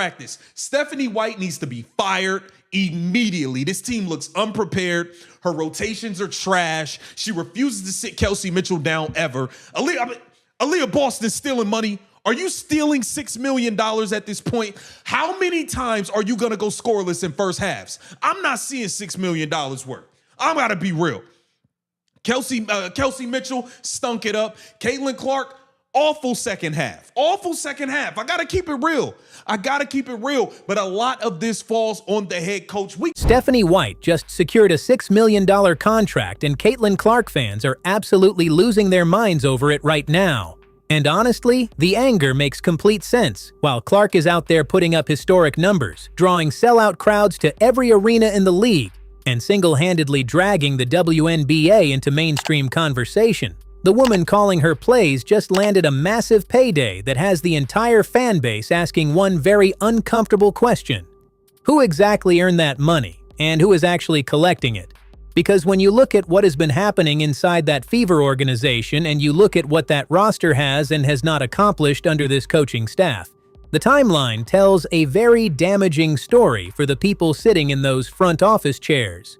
practice. Stephanie White needs to be fired immediately. This team looks unprepared. Her rotations are trash. She refuses to sit Kelsey Mitchell down ever. Aliyah Boston's stealing money. Are you stealing $6 million at this point? How many times are you going to go scoreless in first halves? I'm not seeing $6 million worth. I'm got to be real. Kelsey Mitchell stunk it up. Caitlin Clark, awful second half. Awful second half. I got to keep it real. But a lot of this falls on the head coach. Stephanie White just secured a $6 million contract, and Caitlin Clark fans are absolutely losing their minds over it right now. And honestly, the anger makes complete sense. While Clark is out there putting up historic numbers, drawing sellout crowds to every arena in the league, and single-handedly dragging the WNBA into mainstream conversation, the woman calling her plays just landed a massive payday that has the entire fan base asking one very uncomfortable question. Who exactly earned that money, and who is actually collecting it? Because when you look at what has been happening inside that Fever organization and you look at what that roster has and has not accomplished under this coaching staff, the timeline tells a very damaging story for the people sitting in those front office chairs.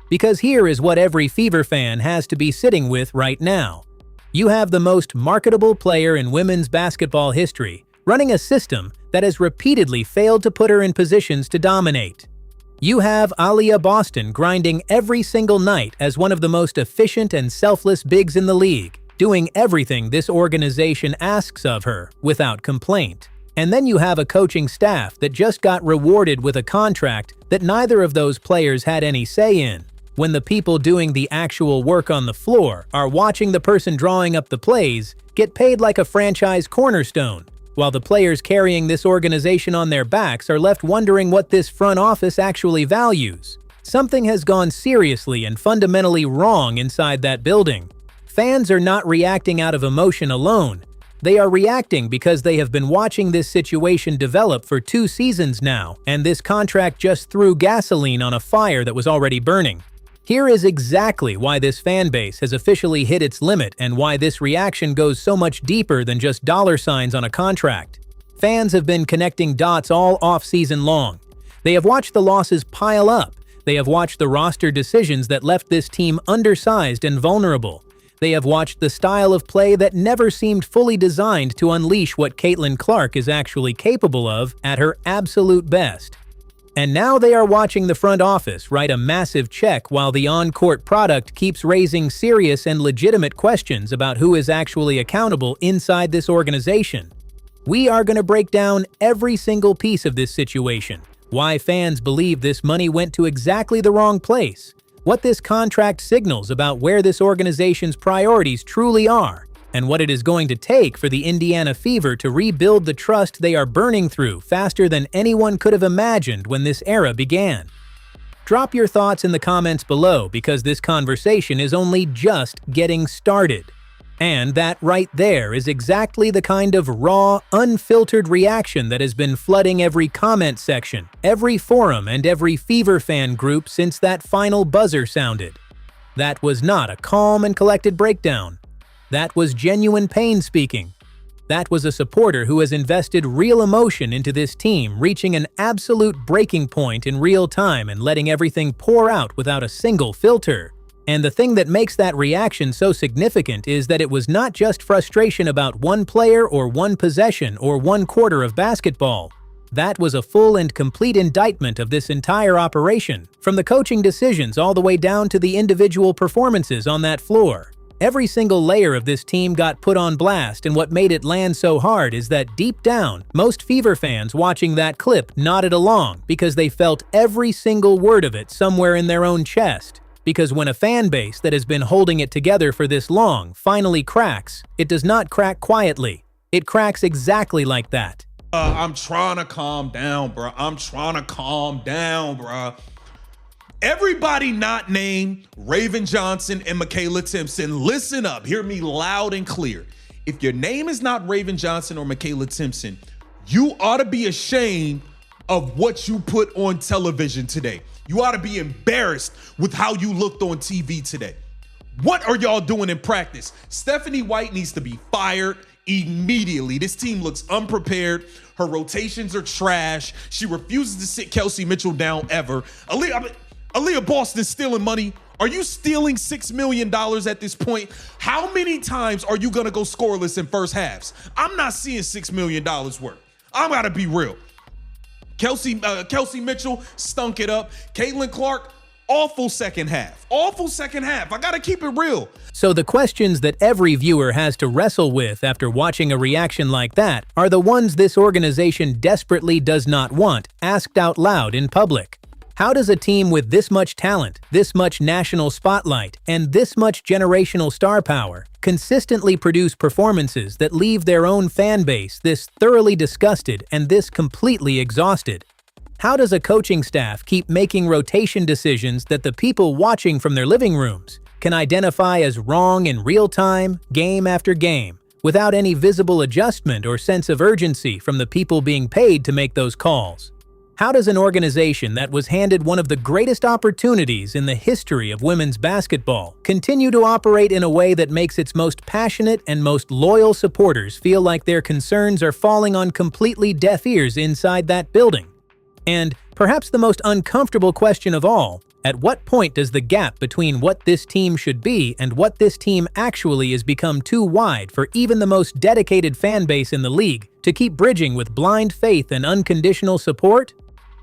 Because here is what every Fever fan has to be sitting with right now. You have the most marketable player in women's basketball history running a system that has repeatedly failed to put her in positions to dominate. You have Aliyah Boston grinding every single night as one of the most efficient and selfless bigs in the league, doing everything this organization asks of her without complaint. And then you have a coaching staff that just got rewarded with a contract that neither of those players had any say in, when the people doing the actual work on the floor are watching the person drawing up the plays get paid like a franchise cornerstone, while the players carrying this organization on their backs are left wondering what this front office actually values. Something has gone seriously and fundamentally wrong inside that building. Fans are not reacting out of emotion alone. They are reacting because they have been watching this situation develop for 2 seasons now, and this contract just threw gasoline on a fire that was already burning. Here is exactly why this fan base has officially hit its limit and why this reaction goes so much deeper than just dollar signs on a contract. Fans have been connecting dots all off-season long. They have watched the losses pile up. They have watched the roster decisions that left this team undersized and vulnerable. They have watched the style of play that never seemed fully designed to unleash what Caitlin Clark is actually capable of at her absolute best. And now they are watching the front office write a massive check while the on-court product keeps raising serious and legitimate questions about who is actually accountable inside this organization. We are going to break down every single piece of this situation, why fans believe this money went to exactly the wrong place, what this contract signals about where this organization's priorities truly are, and what it is going to take for the Indiana Fever to rebuild the trust they are burning through faster than anyone could have imagined when this era began. Drop your thoughts in the comments below because this conversation is only just getting started. And that right there is exactly the kind of raw, unfiltered reaction that has been flooding every comment section, every forum, and every Fever fan group since that final buzzer sounded. That was not a calm and collected breakdown. That was genuine pain speaking. That was a supporter who has invested real emotion into this team, reaching an absolute breaking point in real time and letting everything pour out without a single filter. And the thing that makes that reaction so significant is that it was not just frustration about one player or one possession or one quarter of basketball. That was a full and complete indictment of this entire operation, from the coaching decisions all the way down to the individual performances on that floor. Every single layer of this team got put on blast, and what made it land so hard is that deep down, most Fever fans watching that clip nodded along because they felt every single word of it somewhere in their own chest. Because when a fan base that has been holding it together for this long finally cracks, it does not crack quietly. It cracks exactly like that. I'm trying to calm down, bro. Everybody not named Raven Johnson and Michaela Timpson, listen up. Hear me loud and clear. If your name is not Raven Johnson or Michaela Timpson, you ought to be ashamed of what you put on television today. You ought to be embarrassed with how you looked on TV today. What are y'all doing in practice? Stephanie White needs to be fired immediately. This team looks unprepared. Her rotations are trash. She refuses to sit Kelsey Mitchell down ever. Aliyah Boston stealing money. Are you stealing $6 million at this point? How many times are you going to go scoreless in first halves? I'm not seeing $6 million worth. I'm got to be real. Kelsey Mitchell stunk it up. Caitlin Clark, awful second half. Awful second half. I got to keep it real. So the questions that every viewer has to wrestle with after watching a reaction like that are the ones this organization desperately does not want asked out loud in public. How does a team with this much talent, this much national spotlight, and this much generational star power consistently produce performances that leave their own fan base this thoroughly disgusted and this completely exhausted? How does a coaching staff keep making rotation decisions that the people watching from their living rooms can identify as wrong in real time, game after game, without any visible adjustment or sense of urgency from the people being paid to make those calls? How does an organization that was handed one of the greatest opportunities in the history of women's basketball continue to operate in a way that makes its most passionate and most loyal supporters feel like their concerns are falling on completely deaf ears inside that building? And perhaps the most uncomfortable question of all, at what point does the gap between what this team should be and what this team actually is become too wide for even the most dedicated fan base in the league to keep bridging with blind faith and unconditional support?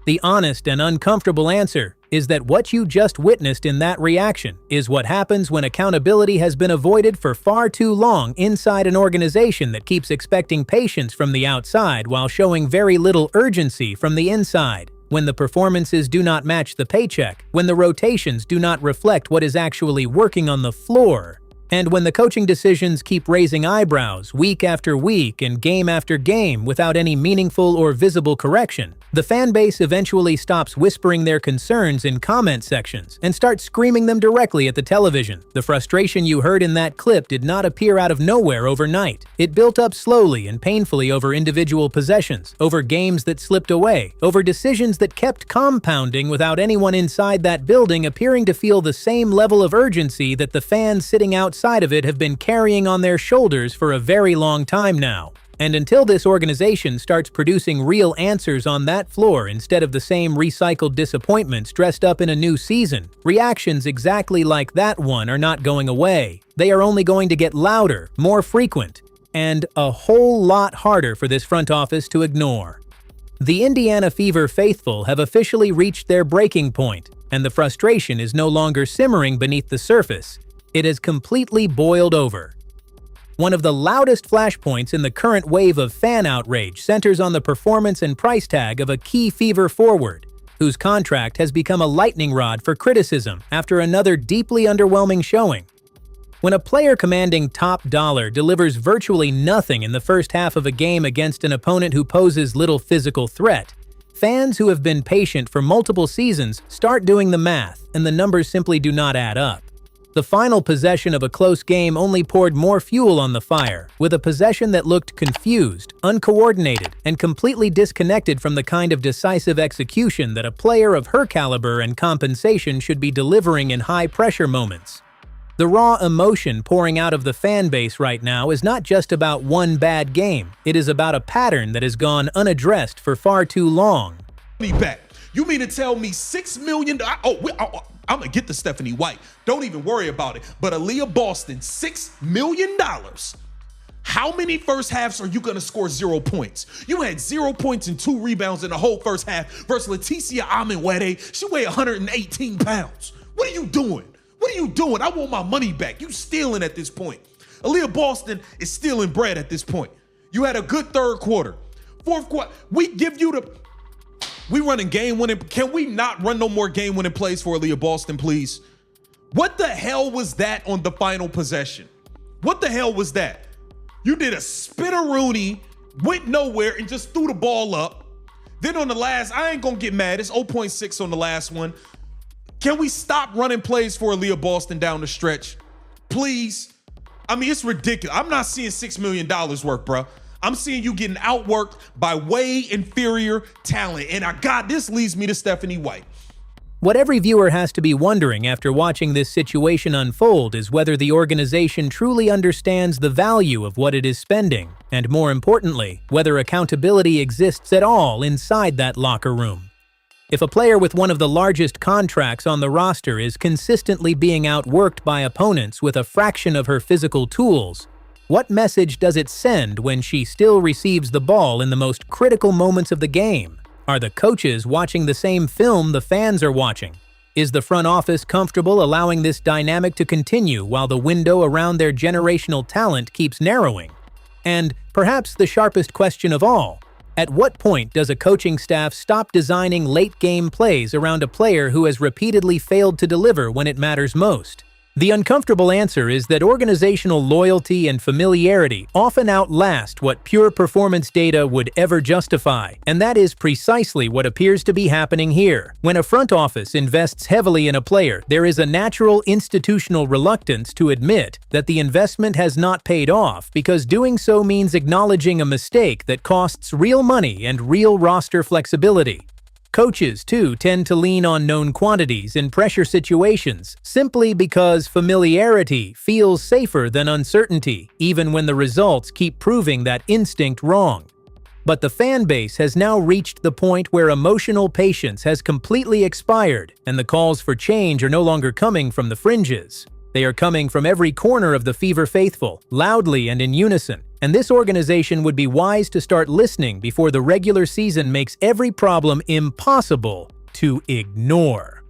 The honest and uncomfortable answer is that what you just witnessed in that reaction is what happens when accountability has been avoided for far too long inside an organization that keeps expecting patience from the outside while showing very little urgency from the inside. When the performances do not match the paycheck, when the rotations do not reflect what is actually working on the floor, and when the coaching decisions keep raising eyebrows week after week and game after game without any meaningful or visible correction, the fan base eventually stops whispering their concerns in comment sections and starts screaming them directly at the television. The frustration you heard in that clip did not appear out of nowhere overnight. It built up slowly and painfully over individual possessions, over games that slipped away, over decisions that kept compounding without anyone inside that building appearing to feel the same level of urgency that the fans sitting outside of it have been carrying on their shoulders for a very long time now. And until this organization starts producing real answers on that floor instead of the same recycled disappointments dressed up in a new season, reactions exactly like that one are not going away. They are only going to get louder, more frequent, and a whole lot harder for this front office to ignore. The Indiana Fever faithful have officially reached their breaking point, and the frustration is no longer simmering beneath the surface. It has completely boiled over. One of the loudest flashpoints in the current wave of fan outrage centers on the performance and price tag of a key Fever forward, whose contract has become a lightning rod for criticism after another deeply underwhelming showing. When a player commanding top dollar delivers virtually nothing in the first half of a game against an opponent who poses little physical threat, fans who have been patient for multiple seasons start doing the math, and the numbers simply do not add up. The final possession of a close game only poured more fuel on the fire, with a possession that looked confused, uncoordinated, and completely disconnected from the kind of decisive execution that a player of her caliber and compensation should be delivering in high-pressure moments. The raw emotion pouring out of the fan base right now is not just about one bad game. It is about a pattern that has gone unaddressed for far too long. Me back. You mean to tell me $6 million? I'm going to get to Stephanie White. Don't even worry about it. But Aliyah Boston, $6 million. How many first halves are you going to score 0 points? You had 0 points and 2 rebounds in the whole first half versus Leticia Amenwede. She weighed 118 pounds. What are you doing? What are you doing? I want my money back. You stealing at this point. Aliyah Boston is stealing bread at this point. You had a good third quarter. Fourth quarter, we give you the... We running game winning. Can we not run no more game winning plays for Aliyah Boston, please? What the hell was that on the final possession? What the hell was that? You did a spinneroonie, went nowhere, and just threw the ball up. Then on the last, I ain't gonna get mad. It's 0.6 on the last one. Can we stop running plays for Aliyah Boston down the stretch? Please. I mean, it's ridiculous. I'm not seeing $6 million worth, bro. I'm seeing you getting outworked by way inferior talent. And this leads me to Stephanie White. What every viewer has to be wondering after watching this situation unfold is whether the organization truly understands the value of what it is spending, and more importantly, whether accountability exists at all inside that locker room. If a player with one of the largest contracts on the roster is consistently being outworked by opponents with a fraction of her physical tools, what message does it send when she still receives the ball in the most critical moments of the game? Are the coaches watching the same film the fans are watching? Is the front office comfortable allowing this dynamic to continue while the window around their generational talent keeps narrowing? And perhaps the sharpest question of all, at what point does a coaching staff stop designing late-game plays around a player who has repeatedly failed to deliver when it matters most? The uncomfortable answer is that organizational loyalty and familiarity often outlast what pure performance data would ever justify, and that is precisely what appears to be happening here. When a front office invests heavily in a player, there is a natural institutional reluctance to admit that the investment has not paid off, because doing so means acknowledging a mistake that costs real money and real roster flexibility. Coaches, too, tend to lean on known quantities in pressure situations simply because familiarity feels safer than uncertainty, even when the results keep proving that instinct wrong. But the fan base has now reached the point where emotional patience has completely expired, and the calls for change are no longer coming from the fringes. They are coming from every corner of the Fever faithful, loudly and in unison, and this organization would be wise to start listening before the regular season makes every problem impossible to ignore.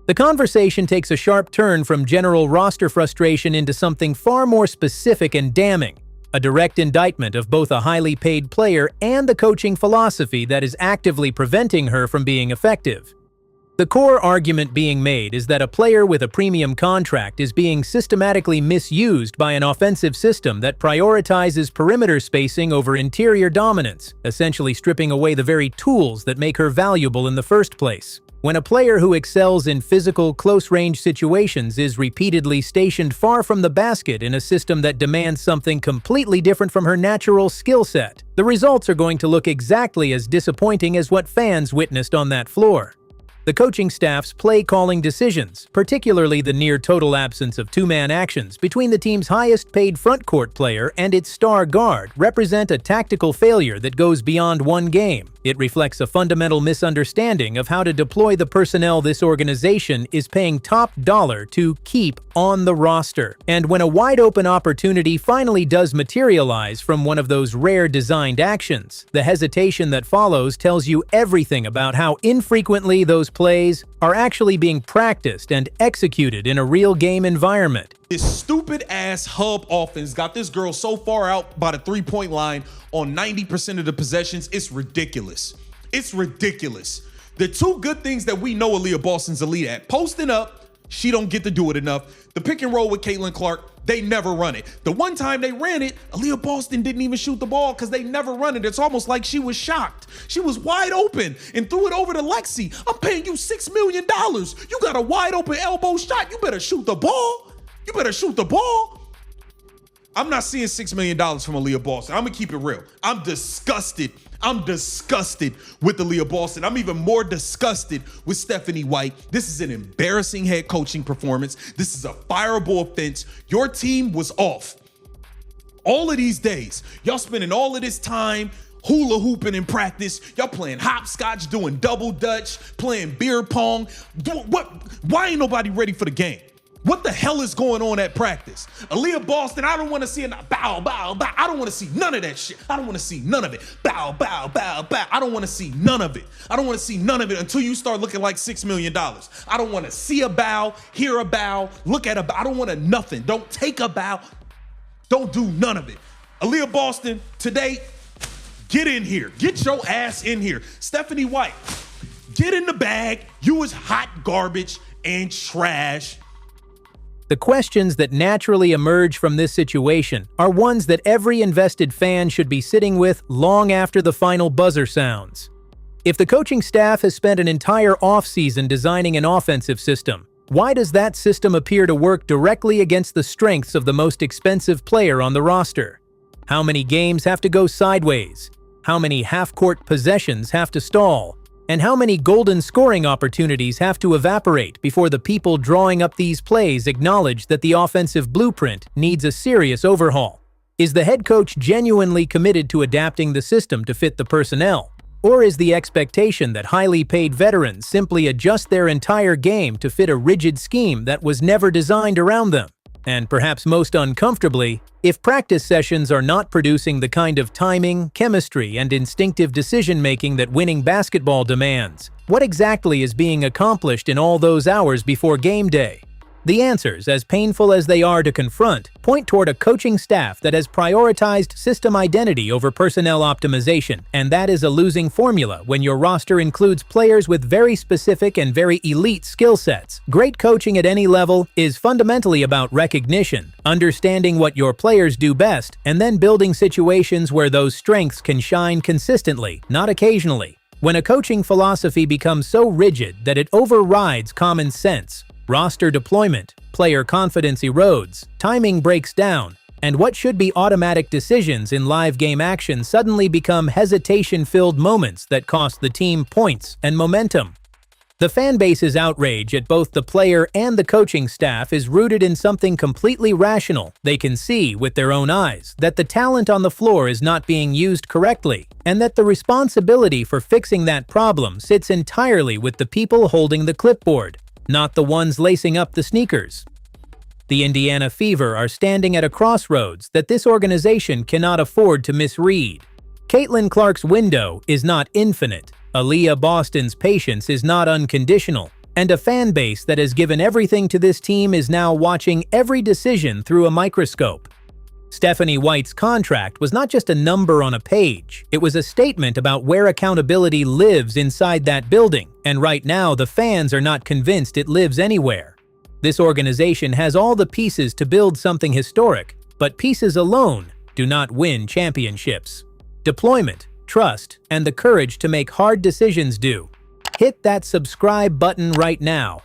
The conversation takes a sharp turn from general roster frustration into something far more specific and damning, a direct indictment of both a highly paid player and the coaching philosophy that is actively preventing her from being effective. The core argument being made is that a player with a premium contract is being systematically misused by an offensive system that prioritizes perimeter spacing over interior dominance, essentially stripping away the very tools that make her valuable in the first place. When a player who excels in physical, close-range situations is repeatedly stationed far from the basket in a system that demands something completely different from her natural skill set, the results are going to look exactly as disappointing as what fans witnessed on that floor. The coaching staff's play-calling decisions, particularly the near-total absence of two-man actions between the team's highest-paid front-court player and its star guard, represent a tactical failure that goes beyond one game. It reflects a fundamental misunderstanding of how to deploy the personnel this organization is paying top dollar to keep on the roster. And when a wide-open opportunity finally does materialize from one of those rare designed actions, the hesitation that follows tells you everything about how infrequently those plays are actually being practiced and executed in a real game environment. This stupid ass hub offense got this girl so far out by the three-point line on 90% of the possessions. It's ridiculous. It's ridiculous. The two good things that we know Aliyah Boston's elite at: posting up, she don't get to do it enough. The pick and roll with Caitlin Clark, they never run it. The one time they ran it, Aliyah Boston didn't even shoot the ball because they never run it. It's almost like she was shocked. She was wide open and threw it over to Lexi. I'm paying you $6 million. You got a wide open elbow shot. You better shoot the ball. You better shoot the ball. I'm not seeing $6 million from Aliyah Boston. I'm gonna keep it real. I'm disgusted. I'm disgusted with Aliyah Boston. I'm even more disgusted with Stephanie White. This is an embarrassing head coaching performance. This is a fireable offense. Your team was off. All of these days, y'all spending all of this time hula hooping in practice. Y'all playing hopscotch, doing double dutch, playing beer pong. Why ain't nobody ready for the game? What the hell is going on at practice? Aliyah Boston, I don't want to see a bow, bow, bow. I don't want to see none of that shit. I don't want to see none of it. Bow, bow, bow, bow. I don't want to see none of it. I don't want to see none of it until you start looking like $6 million. I don't want to see a bow, hear a bow, look at a bow. I don't want to nothing. Don't take a bow. Don't do none of it. Aliyah Boston, today, get in here. Get your ass in here. Stephanie White, get in the bag. You was hot garbage and trash. The questions that naturally emerge from this situation are ones that every invested fan should be sitting with long after the final buzzer sounds. If the coaching staff has spent an entire offseason designing an offensive system, why does that system appear to work directly against the strengths of the most expensive player on the roster? How many games have to go sideways? How many half-court possessions have to stall? And how many golden scoring opportunities have to evaporate before the people drawing up these plays acknowledge that the offensive blueprint needs a serious overhaul? Is the head coach genuinely committed to adapting the system to fit the personnel? Or is the expectation that highly paid veterans simply adjust their entire game to fit a rigid scheme that was never designed around them? And perhaps most uncomfortably, if practice sessions are not producing the kind of timing, chemistry, and instinctive decision-making that winning basketball demands, what exactly is being accomplished in all those hours before game day? The answers, as painful as they are to confront, point toward a coaching staff that has prioritized system identity over personnel optimization, and that is a losing formula when your roster includes players with very specific and very elite skill sets. Great coaching at any level is fundamentally about recognition, understanding what your players do best, and then building situations where those strengths can shine consistently, not occasionally. When a coaching philosophy becomes so rigid that it overrides common sense, roster deployment, player confidence erodes, timing breaks down, and what should be automatic decisions in live game action suddenly become hesitation-filled moments that cost the team points and momentum. The fanbase's outrage at both the player and the coaching staff is rooted in something completely rational. They can see with their own eyes that the talent on the floor is not being used correctly, and that the responsibility for fixing that problem sits entirely with the people holding the clipboard, not the ones lacing up the sneakers. The Indiana Fever are standing at a crossroads that this organization cannot afford to misread. Caitlin Clark's window is not infinite, Aliyah Boston's patience is not unconditional, and a fan base that has given everything to this team is now watching every decision through a microscope. Stephanie White's contract was not just a number on a page, it was a statement about where accountability lives inside that building, and right now the fans are not convinced it lives anywhere. This organization has all the pieces to build something historic, but pieces alone do not win championships. Deployment, trust, and the courage to make hard decisions do. Hit that subscribe button right now